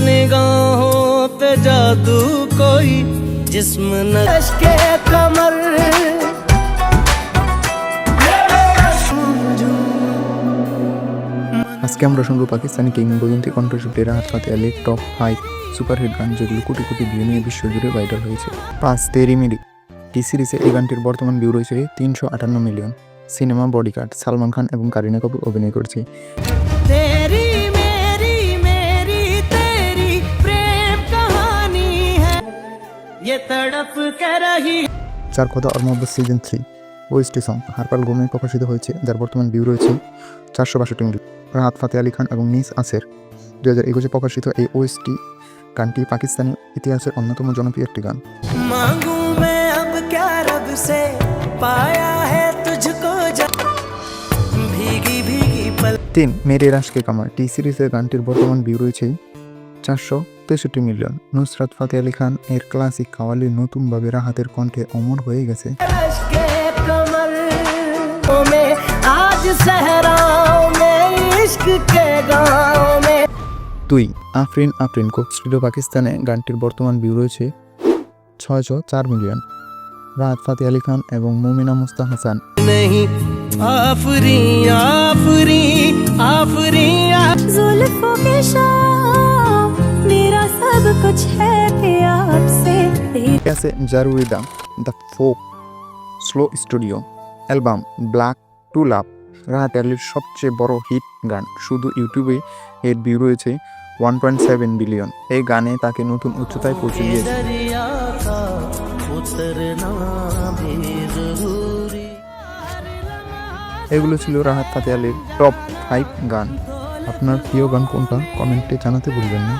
निगाहों पे जादू कोई जिस्म नश के कमर। আজকে আমরা শুনবো পাকিস্তানি কিংবদন্তি কণ্ঠশিল্পী রাহাত ফাতে আলীর টপ 5 সুপারহিট গান, যেগুলো কোটি কোটি ভিউ নিয়ে বিশ্বজুড়ে ভাইরাল হয়েছে। 5 তেরি মেরি টি সিরিজে এই গানটির বর্তমান ভিউ রয়েছে 358 million. Cinema bodyguard Salman Khan এবং কারিনা কাপুর অভিনয় করেছে। চার কথা और मोहब्बत सीजन 3 ওএসটি সং হারপাল গোমে প্রকাশিত হয়েছে, যার বর্তমান ভিউ রয়েছে 462 মিলিয়ন। রাহাত ফাতে আলী খান এবং মিস আসের 2021 প্রকাশিত এই ওএসটি গানটি পাকিস্তানি ইতিহাসের অন্যতম জনপ্রিয় একটি গান। 3 মেরে রাশকে কামার টি সিরিজের গানটির বর্তমান ভিউ রয়েছে 463 মিলিয়ন। নুসরাত ফাতে আলী খান এর ক্লাসিক কাওয়ালি নতুনভাবে রাহাতের কণ্ঠে অমর হয়ে গেছে। দুই আফরিন আফরিন কোকস্টুডিও পাকিস্তানে গানটির বর্তমান ভিউ রয়েছে 604 মিলিয়ন। রাহাত ফাতে আলী খান এবং মুমিনা মুস্তা হাসান। আছে জারুরি দাম the folk slow studio album back to love, Rahat আলীর সবচেয়ে বড় হিট গান। শুধু ইউটিউবে এর ভিউ রয়েছে 1.7 বিলিয়ন। এই গানে তাকে নতুন উচ্চতায় পৌঁছে দিয়েছে। এগুলো ছিল রাহাত ফাতে আলীর টপ 5 গান। আপনার প্রিয় গান কোনটা কমেন্টে জানাতে ভুলবেন না।